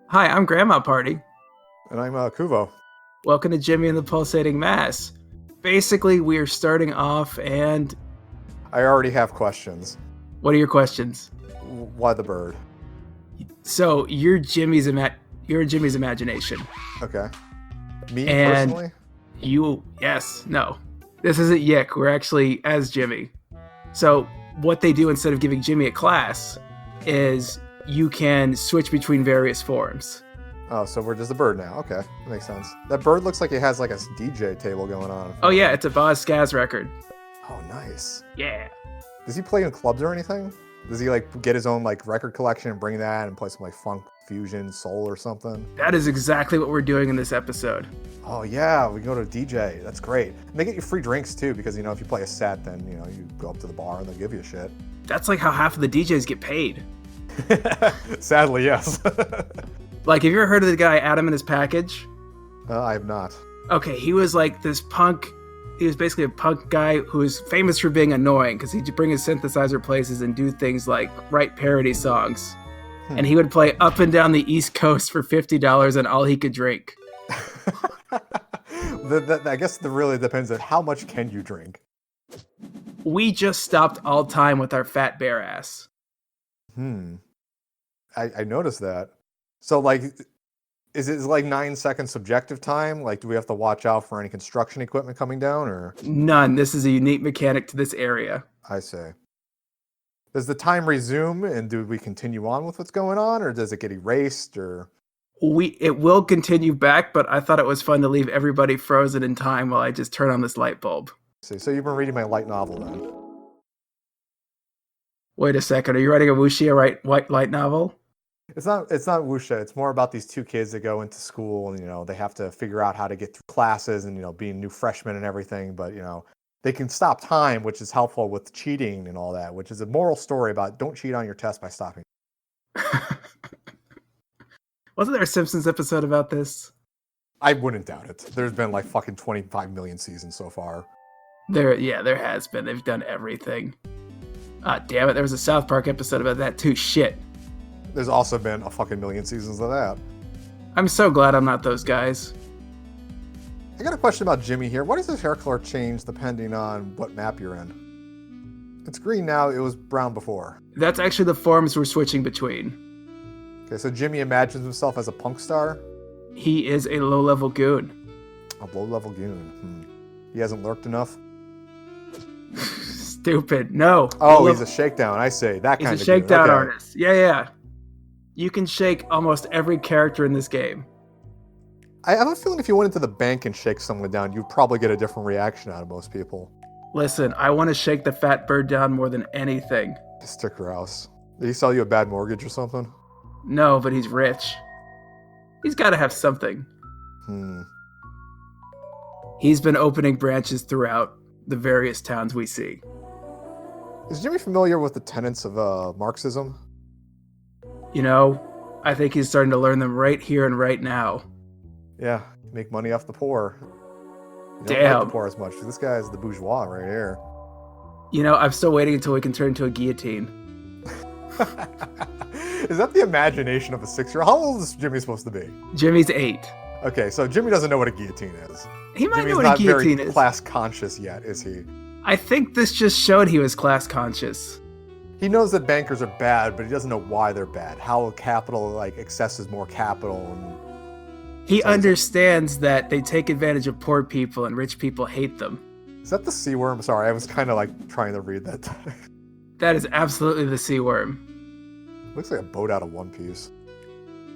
Hi, I'm Grandma Party. And I'm Kuvo. Welcome to Jimmy and the Pulsating Mass. Basically, we are starting off, and I already have questions. what are your questions? Why the bird? So you're you're in Jimmy's imagination, Okay. Me and personally? no, this isn't Yick. We're actually as Jimmy. So what they do instead of giving Jimmy a class is you can switch between various forms. Oh, so we're just a bird now. Okay, that makes sense. That bird looks like it has like a DJ table going on. Oh yeah, it's a Boz Scaz record. Oh, nice. Yeah. Does he play in clubs or anything? Does he like get his own like record collection and bring that and play some like funk, fusion, soul or something? That is exactly what we're doing in this episode. Oh yeah, we can go to a DJ. That's great. And they get you free drinks too because if you play a set, then you go up to the bar and they'll give you shit. That's like how half of the DJs get paid. Sadly, yes. Like, have you ever heard of the guy Adam and his Package? I have not. Okay, he was like this punk. He was basically a punk guy who was famous for being annoying because he'd bring his synthesizer places and do things like write parody songs. And he would play up and down the East Coast for $50 and all he could drink. I guess it really depends on how much can you drink. We just stopped all time with our fat bear ass. I noticed that. So, like, is it like 9 seconds subjective time? Like, do we have to watch out for any construction equipment coming down, or? None. This is a unique mechanic to this area. I see. Does the time resume, and do we continue on with what's going on, or does it get erased, or? It will continue back, but I thought it was fun to leave everybody frozen in time while I just turn on this light bulb. See, so you've been reading my light novel then? Wait a second. Are you writing a wuxia light novel? It's not wuxia. It's more about these two kids that go into school and, they have to figure out how to get through classes and, being new freshmen and everything. But, they can stop time, which is helpful with cheating and all that, which is a moral story about don't cheat on your test by stopping. Wasn't there a Simpsons episode about this? I wouldn't doubt it. There's been like fucking 25 million seasons so far. There has been. They've done everything. Ah, damn it. There was a South Park episode about that too. Shit. There's also been a fucking million seasons of that. I'm so glad I'm not those guys. I got a question about Jimmy here. Why does his hair color change depending on what map you're in? It's green now. It was brown before. That's actually the forms we're switching between. Okay, so Jimmy imagines himself as a punk star? He is a low-level goon. A low-level goon. He hasn't lurked enough? Stupid. No. Oh, he's a shakedown. I say. That kind of He's a shakedown artist. Yeah. You can shake almost every character in this game. I have a feeling if you went into the bank and shake someone down, you'd probably get a different reaction out of most people. Listen, I want to shake the fat bird down more than anything. Sticker house. Did he sell you a bad mortgage or something? No, but he's rich. He's got to have something. He's been opening branches throughout the various towns we see. Is Jimmy familiar with the tenets of Marxism? I think he's starting to learn them right here and right now. Yeah, make money off the poor. You don't Damn. like the poor as much. This guy's the bourgeois right here. I'm still waiting until we can turn into a guillotine. Is that the imagination of a 6-year-old? How old is Jimmy supposed to be? Jimmy's 8. Okay, so Jimmy doesn't know what a guillotine is. He might Jimmy's know what a guillotine not very is. class conscious yet, is he? I think this just showed he was class conscious. He knows that bankers are bad, but he doesn't know why they're bad. How capital accesses more capital. And he understands that they take advantage of poor people and rich people hate them. Is that the sea worm? Sorry, I was kind of trying to read that. That is absolutely the sea worm. Looks like a boat out of One Piece.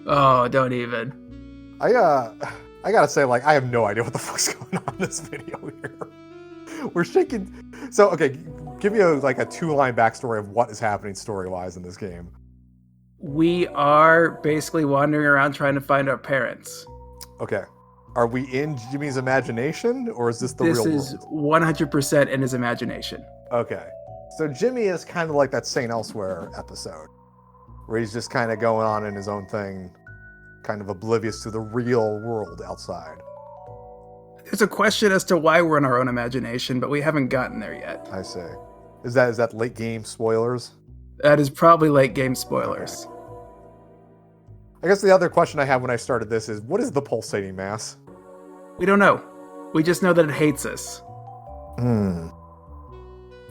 Oh, don't even. I gotta say, I have no idea what the fuck's going on in this video here. We're shaking. So, okay, give me a 2-line backstory of what is happening story-wise in this game. We are basically wandering around trying to find our parents. Okay. Are we in Jimmy's imagination, or is this the real world? This is 100% in his imagination. Okay. So Jimmy is kind of like that St. Elsewhere episode, where he's just kind of going on in his own thing, kind of oblivious to the real world outside. There's a question as to why we're in our own imagination, but we haven't gotten there yet. I see. Is that late game spoilers? That is probably late game spoilers. Okay. I guess the other question I had when I started this is, what is the pulsating mass? We don't know. We just know that it hates us. I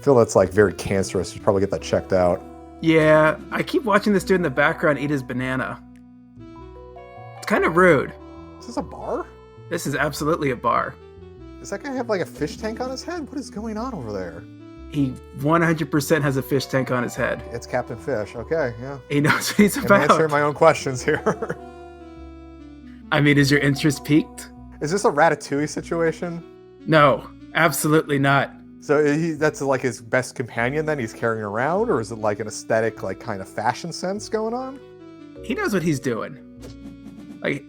feel that's like very cancerous. You should probably get that checked out. Yeah, I keep watching this dude in the background eat his banana. It's kind of rude. Is this a bar? This is absolutely a bar. Does that guy have like a fish tank on his head? What is going on over there? He 100% has a fish tank on his head. It's Captain Fish. Okay, yeah. He knows what he's about. I'm answering my own questions here. I mean, is your interest piqued? Is this a Ratatouille situation? No, absolutely not. So that's like his best companion then he's carrying around? Or is it like an aesthetic, like kind of fashion sense going on? He knows what he's doing. Like,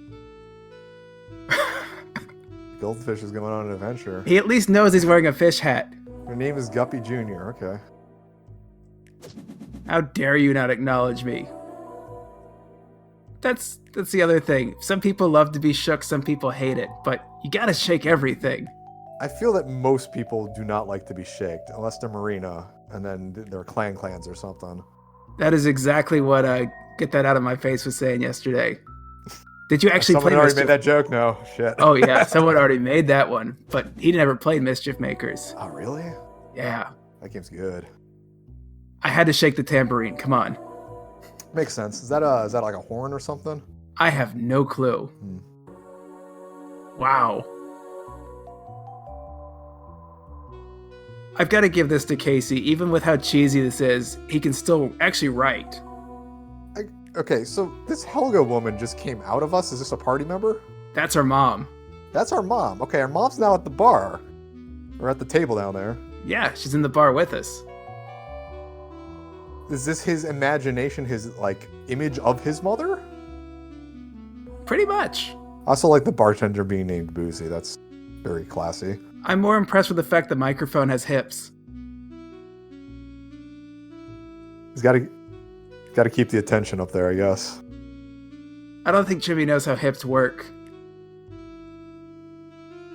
Goldfish is going on an adventure. he at least knows he's wearing a fish hat. Your name is Guppy Jr., okay. How dare you not acknowledge me? That's the other thing. Some people love to be shook, some people hate it, but you gotta shake everything. I feel that most people do not like to be shaked, unless they're Marina, and then they're clans or something. That is exactly what Get That Out of My Face was saying yesterday. Did you actually Someone play already Mischief? made that joke? No, shit. Oh yeah, someone already made that one, but he never played Mischief Makers. Oh, really? Yeah. That game's good. I had to shake the tambourine, come on. Makes sense. Is that like a horn or something? I have no clue. Wow. I've got to give this to Casey. Even with how cheesy this is, he can still actually write. Okay, so this Helga woman just came out of us? Is this a party member? That's our mom. That's our mom. Okay, our mom's now at the bar. Or at the table down there. Yeah, she's in the bar with us. Is this his imagination, his, like, image of his mother? Pretty much. I also like the bartender being named Boozy. That's very classy. I'm more impressed with the fact the microphone has hips. He's got to keep the attention up there, I guess. I don't think Jimmy knows how hips work.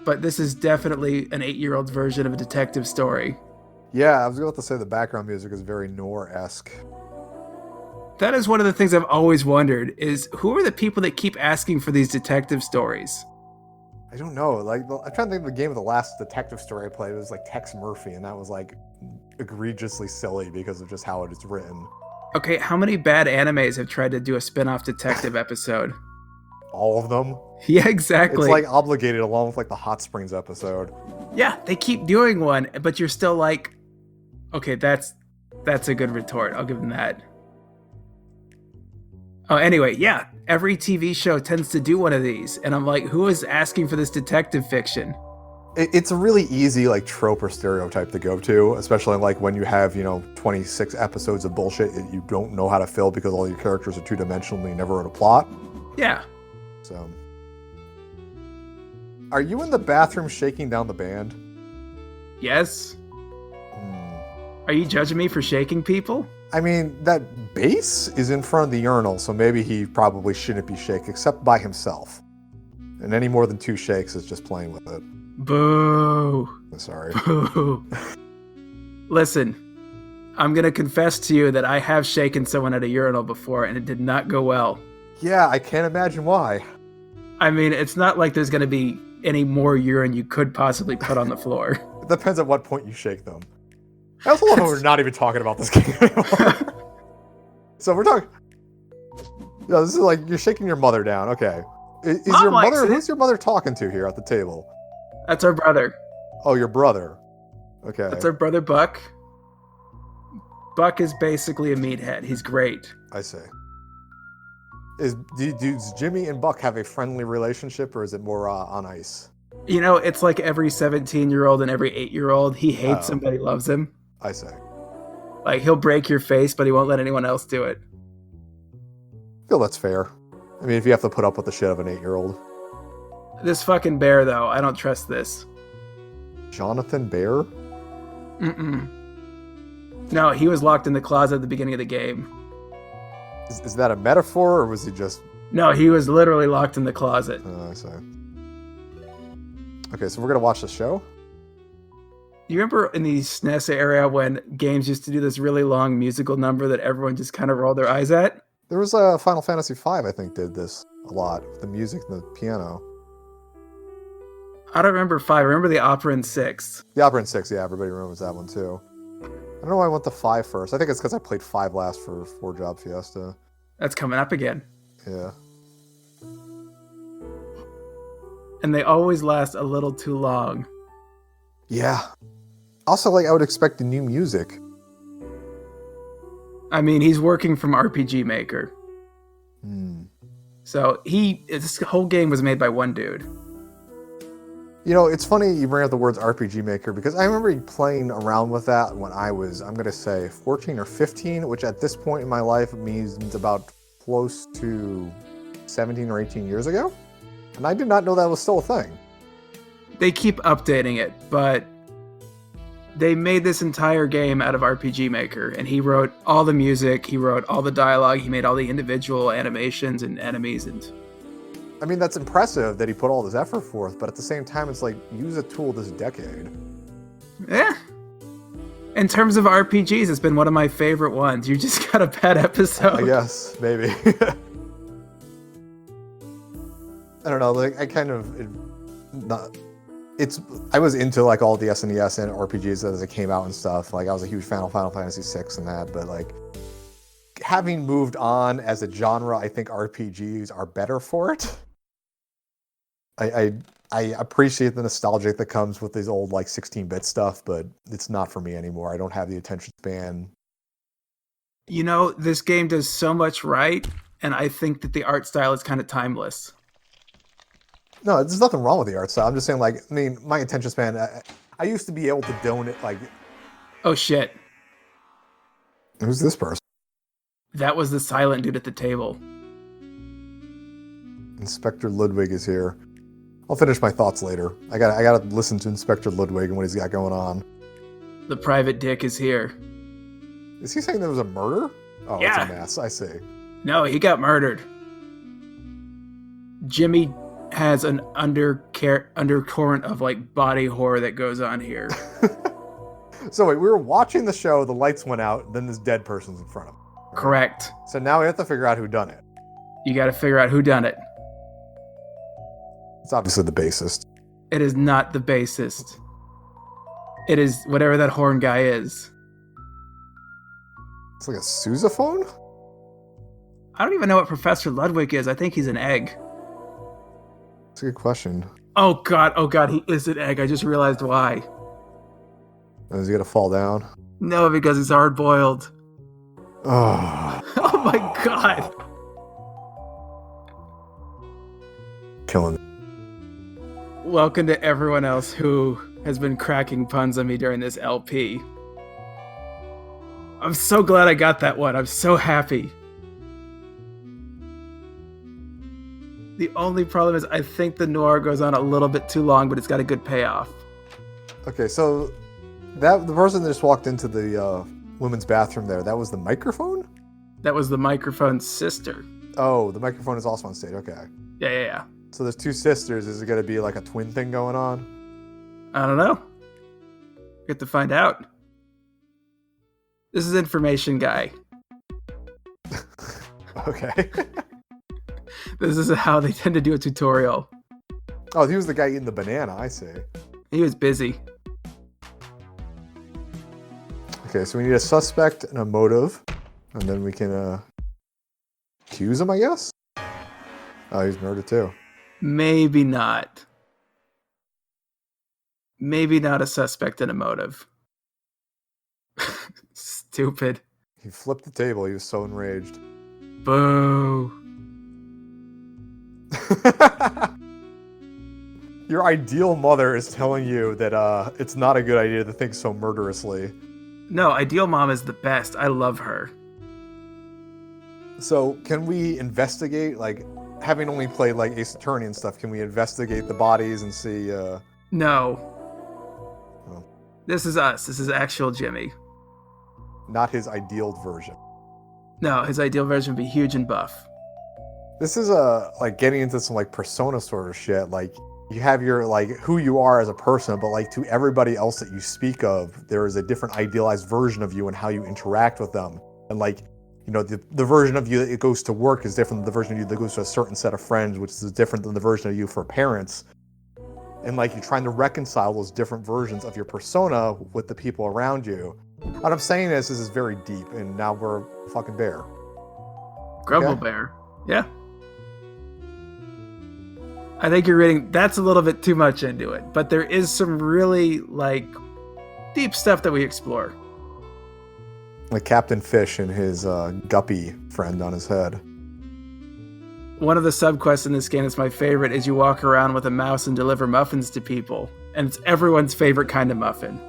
But this is definitely an 8-year-old's version of a detective story. Yeah, I was about to say the background music is very Noir-esque. That is one of the things I've always wondered, is who are the people that keep asking for these detective stories? I don't know. Like, I'm trying to think of the game of the last detective story I played. It was like Tex Murphy, and that was like egregiously silly because of just how it is written. Okay, how many bad animes have tried to do a spin-off detective episode? All of them? Yeah, exactly. It's like obligated along with like the Hot Springs episode. Yeah, they keep doing one, but you're still like, okay, that's a good retort. I'll give them that. Oh, anyway, yeah, every TV show tends to do one of these, and I'm like, who is asking for this detective fiction? It's a really easy like trope or stereotype to go to, especially like when you have, 26 episodes of bullshit that you don't know how to fill because all your characters are two-dimensional and you never wrote a plot. Yeah. So, are you in the bathroom shaking down the band? Yes. Are you judging me for shaking people? I mean, that bass is in front of the urinal, so maybe he probably shouldn't be shaken, except by himself. And any more than 2 shakes is just playing with it. Boo. I'm sorry. Boo. Listen, I'm going to confess to you that I have shaken someone at a urinal before, and it did not go well. Yeah, I can't imagine why. I mean, it's not like there's going to be any more urine you could possibly put on the floor. It depends at what point you shake them. I also love how we're not even talking about this game anymore. So we're talking... Yeah, this is like, you're shaking your mother down. Okay. Is Mom your likes mother... it. Who's your mother talking to here at the table? That's our brother. Oh, your brother. Okay. That's our brother Buck. Buck is basically a meathead. He's great. I see. Does Jimmy and Buck have a friendly relationship, or is it more on ice? It's like every 17-year-old and every 8-year-old. He hates him, but he loves him. I see. Like, he'll break your face, but he won't let anyone else do it. I feel that's fair. I mean, if you have to put up with the shit of an 8-year-old. This fucking bear, though, I don't trust this. Jonathan Bear? Mm-mm. No, he was locked in the closet at the beginning of the game. Is that a metaphor, or was he just... No, he was literally locked in the closet. I see. Okay, so we're going to watch the show? You remember in the SNES era when games used to do this really long musical number that everyone just kind of rolled their eyes at? There was a Final Fantasy V, I think, did this a lot. The music and the piano. I don't remember 5. I remember the opera in 6. The Opera in 6, yeah, everybody remembers that one too. I don't know why I went to 5 first. I think it's because I played 5 last for 4-Job Fiesta. That's coming up again. Yeah. And they always last a little too long. Yeah. Also, like, I would expect the new music. I mean, he's working from RPG Maker. So this whole game was made by one dude. You know, it's funny you bring up the words RPG Maker because I remember playing around with that when I was, I'm going to say, 14 or 15, which at this point in my life means about close to 17 or 18 years ago. And I did not know that was still a thing. They keep updating it, but they made this entire game out of RPG Maker, and he wrote all the music, he wrote all the dialogue, he made all the individual animations and enemies. And I mean, that's impressive that he put all this effort forth, but at the same time, it's like, use a tool this decade. yeah. In terms of RPGs, it's been one of my favorite ones. You just got a bad episode. I guess, maybe. I don't know, like, I kind of... I was into, like, all the SNES and RPGs as it came out and stuff. Like, I was a huge fan of Final Fantasy VI and that, but, like, having moved on as a genre, I think RPGs are better for it. I appreciate the nostalgia that comes with these old, like, 16-bit stuff, but it's not for me anymore. I don't have the attention span. You know, this game does so much right, and I think that the art style is kind of timeless. No, there's nothing wrong with the art style. I'm just saying, like, I mean, my attention span, I used to be able to donate, like... Oh, shit. Who's this person? That was the silent dude at the table. Inspector Ludwig is here. I'll finish my thoughts later. I gotta listen to Inspector Ludwig and what he's got going on. The private dick is here. Is he saying there was a murder? Oh, Yeah. It's a mess. I see. No, he got murdered. Jimmy has an undercurrent of, like, body horror that goes on here. So wait, we were watching the show, the lights went out, then this dead person's in front of him. Right? Correct. So now we have to figure out who done it. You gotta figure out who done it. It's obviously the bassist. It is not the bassist. It is whatever that horn guy is. It's like a sousaphone? I don't even know what Professor Ludwig is. I think he's an egg. That's a good question. Oh god, he is an egg. I just realized why. Is he gonna fall down? No, because he's hard-boiled. Oh. Oh my god. Killing me. Welcome to everyone else who has been cracking puns on me during this LP. I'm so glad I got that one. I'm so happy. The only problem is I think the Noir goes on a little bit too long, but it's got a good payoff. Okay, so the person that just walked into the women's bathroom there, that was the microphone? That was the microphone's sister. Oh, the microphone is also on stage. Okay. Yeah. So there's two sisters. Is it going to be like a twin thing going on? I don't know. Get to find out. This is Information Guy. Okay. This is how they tend to do a tutorial. Oh, he was the guy eating the banana, I see. He was busy. Okay, so we need a suspect and a motive. And then we can accuse him, I guess? Oh, he's murdered too. Maybe not. Maybe not a suspect and a motive. Stupid. He flipped the table. He was so enraged. Boo. Your ideal mother is telling you that it's not a good idea to think so murderously. No, Ideal Mom is the best. I love her. So, can we investigate, like, having only played, like, Ace Attorney and stuff, can we investigate the bodies and see, No. Oh. This is us. This is actual Jimmy. Not his ideal version. No, his ideal version would be huge and buff. This is, like, getting into some, like, persona sort of shit. Like, you have your, like, who you are as a person, but, like, to everybody else that you speak of, there is a different idealized version of you and how you interact with them. And, like, You know, the version of you that goes to work is different than the version of you that goes to a certain set of friends, which is different than the version of you for parents. And like you're trying to reconcile those different versions of your persona with the people around you. What I'm saying is this is very deep, and now we're a fucking bear. Grumble Okay? Bear. Yeah. I think you're reading, that's a little bit too much into it, but there is some really, like, deep stuff that we explore. Like Captain Fish and his guppy friend on his head. One of the subquests in this game that's my favorite is you walk around with a mouse and deliver muffins to people, and it's everyone's favorite kind of muffin.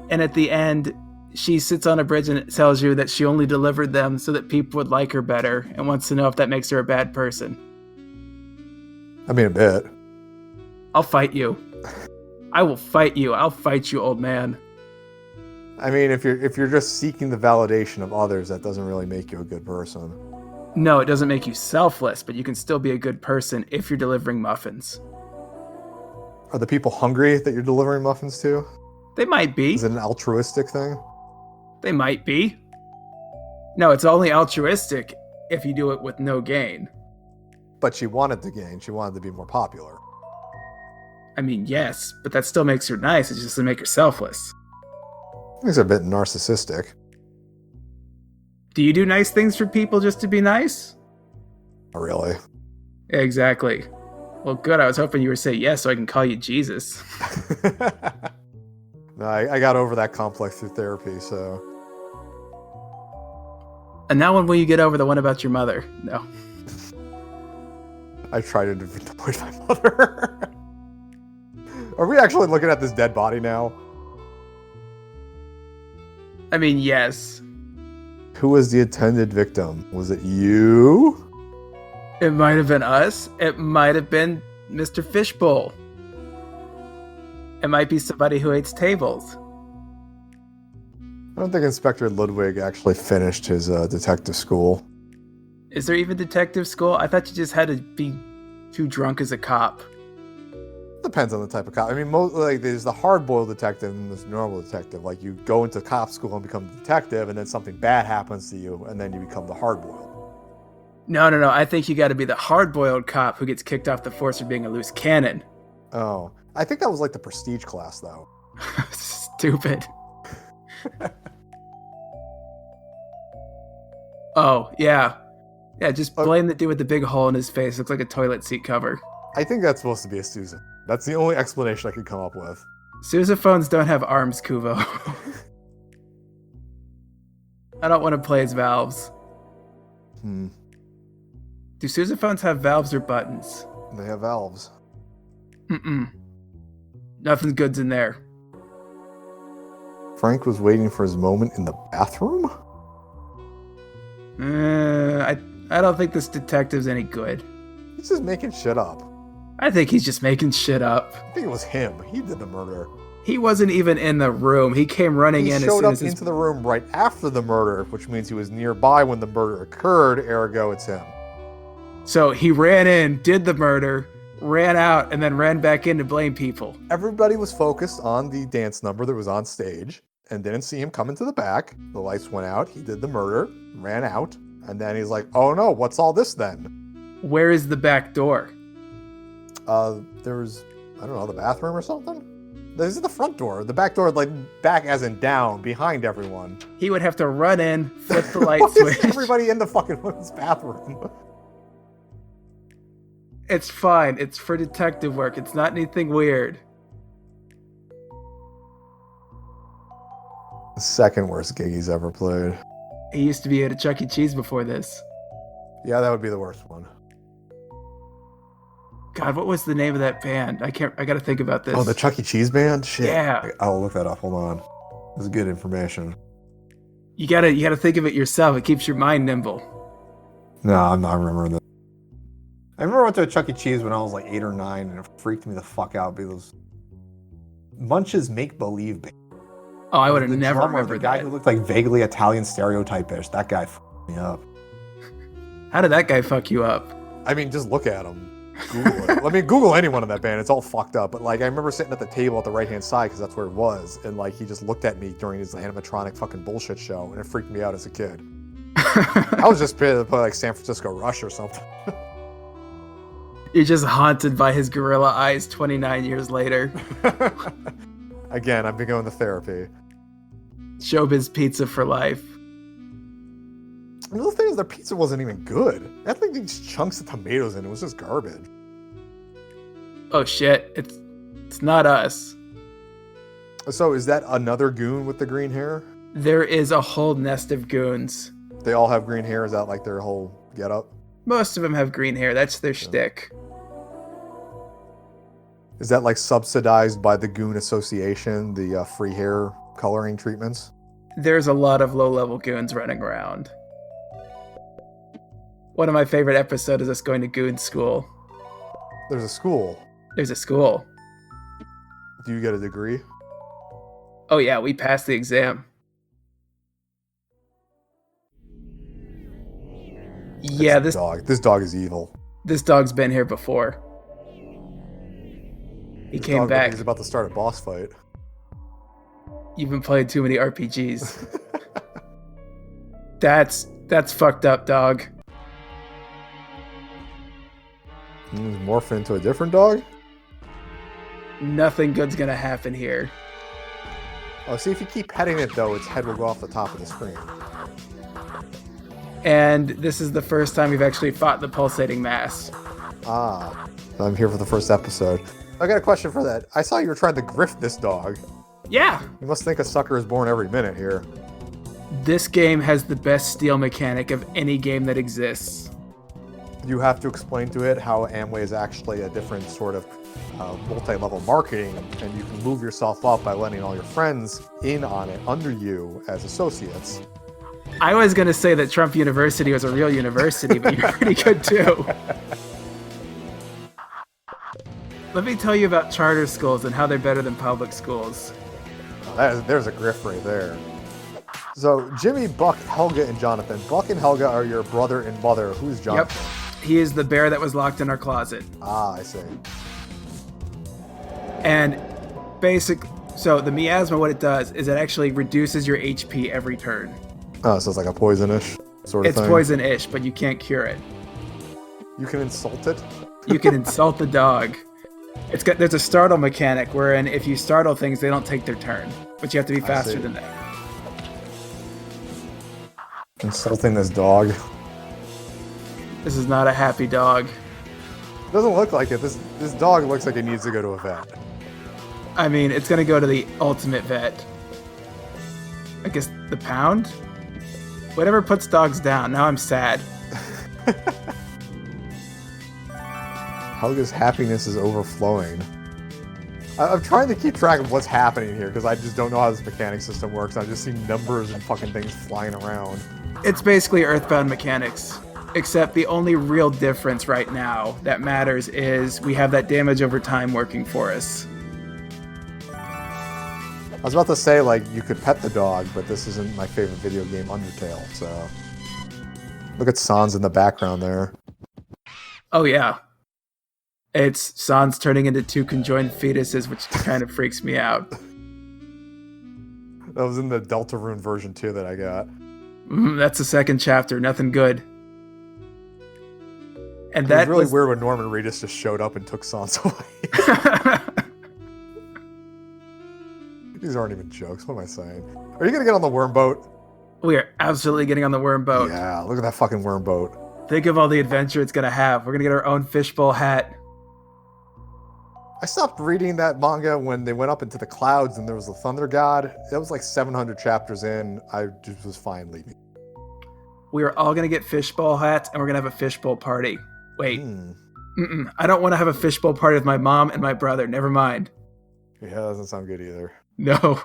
And at the end, she sits on a bridge and it tells you that she only delivered them so that people would like her better, and wants to know if that makes her a bad person. I mean, a bit. I'll fight you. I will fight you. I'll fight you, old man. I mean, if you're just seeking the validation of others, that doesn't really make you a good person. No, it doesn't make you selfless, but you can still be a good person if you're delivering muffins. Are the people hungry that you're delivering muffins to? They might be. Is it an altruistic thing? They might be. No, it's only altruistic if you do it with no gain. But she wanted to gain. She wanted to be more popular. I mean, yes, but that still makes her nice. It just doesn't make her selfless. Things are a bit narcissistic. Do you do nice things for people just to be nice? Not really. Exactly. Well, good. I was hoping you would say yes so I can call you Jesus. No, I got over that complex through therapy, so... And now when will you get over the one about your mother? No. I tried to avoid my mother. Are we actually looking at this dead body now? I mean, yes. Who was the intended victim? Was it you? It might have been us. It might have been Mr. Fishbowl. It might be somebody who hates tables. I don't think Inspector Ludwig actually finished his detective school. Is there even detective school? I thought you just had to be too drunk as a cop. Depends on the type of cop. I mean, there's the hard-boiled detective and there's the normal detective. Like, you go into cop school and become a detective, and then something bad happens to you, and then you become the hard-boiled. No. I think you got to be the hard-boiled cop who gets kicked off the force for being a loose cannon. Oh. I think that was like the prestige class, though. Stupid. Oh, yeah. Yeah, just blame the dude with the big hole in his face. Looks like a toilet seat cover. I think that's supposed to be a Susan. That's the only explanation I could come up with. Sousaphones don't have arms, Kuvo. I don't want to play as valves. Do sousaphones have valves or buttons? They have valves. Nothing good's in there. Frank was waiting for his moment in the bathroom? I don't think this detective's any good. He's just making shit up. I think he's just making shit up. I think it was him. He did the murder. He wasn't even in the room. He came running in as soon as He showed up into the room right after the murder, which means he was nearby when the murder occurred, ergo it's him. So he ran in, did the murder, ran out, and then ran back in to blame people. Everybody was focused on the dance number that was on stage and didn't see him come into the back. The lights went out. He did the murder, ran out, and then he's like, oh no, what's all this then? Where is the back door? There's, I don't know, the bathroom or something? This is the front door. The back door, like, back as in down, behind everyone. He would have to run in, flip the light Why switch. is everybody in the fucking women's bathroom? It's fine. It's for detective work. It's not anything weird. The second worst gig he's ever played. He used to be at a Chuck E. Cheese before this. Yeah, that would be the worst one. God, what was the name of that band? I gotta think about this. Oh, the Chuck E. Cheese band? Shit. Yeah. I'll look that up. Hold on. This is good information. You gotta think of it yourself. It keeps your mind nimble. No, I'm not remembering that. I remember I went to a Chuck E. Cheese when I was like 8 or 9, and it freaked me the fuck out because Munch's Make Believe band. Oh, I would have The never drummer, remembered the guy that. who looked like vaguely Italian stereotype-ish. That guy fucked me up. How did that guy fuck you up? I mean, just look at him. Google it. I mean, Google any one of that band. It's all fucked up. But like, I remember sitting at the table at the right-hand side because that's where it was, and like he just looked at me during his animatronic fucking bullshit show, and it freaked me out as a kid. I was just prepared to play like San Francisco Rush or something. You're just haunted by his gorilla eyes 29 years later. Again, I've been going to therapy. Showbiz pizza for life. And the thing is, their pizza wasn't even good. I think these chunks of tomatoes in it was just garbage. Oh shit, it's not us. So is that another goon with the green hair? There is a whole nest of goons. They all have green hair? Is that like their whole getup? Most of them have green hair. That's their shtick. Is that like subsidized by the Goon Association, the free hair coloring treatments? There's a lot of low-level goons running around. One of my favorite episodes is us going to goon school. There's a school. There's a school. Do you get a degree? Oh yeah, we passed the exam. Yeah, this dog is evil. This dog's been here before. He came back. He's about to start a boss fight. You've been playing too many RPGs. That's fucked up, dog. He's morphing into a different dog? Nothing good's gonna happen here. Oh, see, if you keep petting it, though, its head will go off the top of the screen. And this is the first time we've actually fought the pulsating mass. Ah, I'm here for the first episode. I got a question for that. I saw you were trying to grift this dog. Yeah. You must think a sucker is born every minute here. This game has the best steal mechanic of any game that exists. You have to explain to it how Amway is actually a different sort of multi-level marketing, and you can move yourself up by letting all your friends in on it under you as associates. I was going to say that Trump University was a real university, but you're pretty good too. Let me tell you about charter schools and how they're better than public schools. There's a grift right there. So, Jimmy, Buck, Helga, and Jonathan. Buck and Helga are your brother and mother. Who's Jonathan? Yep. He is the bear that was locked in our closet. Ah, I see. And so the miasma, what it does is it actually reduces your HP every turn. Oh, so it's like a poisonish sort of thing? It's poison-ish, but you can't cure it. You can insult it? You can insult the dog. There's a startle mechanic wherein if you startle things, they don't take their turn. But you have to be faster than that. Insulting this dog. This is not a happy dog. It doesn't look like it. This dog looks like it needs to go to a vet. I mean, it's going to go to the ultimate vet. I guess the pound? Whatever puts dogs down. Now I'm sad. Helga's happiness is overflowing. I'm trying to keep track of what's happening here because I just don't know how this mechanic system works. I just see numbers and fucking things flying around. It's basically Earthbound mechanics. Except the only real difference right now that matters is we have that damage over time working for us. I was about to say, like, you could pet the dog, but this isn't my favorite video game, Undertale, so... Look at Sans in the background there. Oh, yeah. It's Sans turning into two conjoined fetuses, which kind of freaks me out. That was in the Deltarune version, too, that I got. That's the second chapter. Nothing good. And it was really weird when Norman Reedus just showed up and took Sans away. These aren't even jokes. What am I saying? Are you going to get on the worm boat? We are absolutely getting on the worm boat. Yeah, look at that fucking worm boat. Think of all the adventure it's going to have. We're going to get our own fishbowl hat. I stopped reading that manga when they went up into the clouds and there was the Thunder God. That was like 700 chapters in. I just was fine leaving. We are all going to get fishbowl hats and we're going to have a fishbowl party. Wait. I don't want to have a fishbowl party with my mom and my brother. Never mind. Yeah, that doesn't sound good either. No.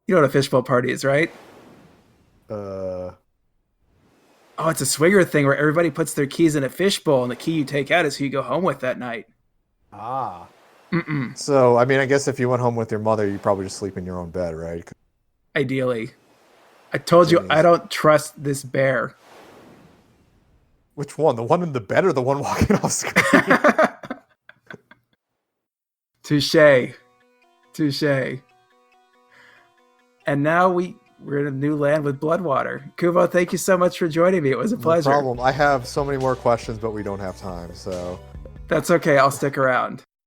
You know what a fishbowl party is, right? Oh, it's a swinger thing where everybody puts their keys in a fishbowl and the key you take out is who you go home with that night. Ah. So, I mean, I guess if you went home with your mother, you'd probably just sleep in your own bed, right? Ideally. I told you I don't trust this bear. Which one? The one in the bed or the one walking off screen? Touche. Touche. And now we're in a new land with Bloodwater. Kuvo, thank you so much for joining me. It was a pleasure. No problem. I have so many more questions, but we don't have time, so... That's okay. I'll stick around.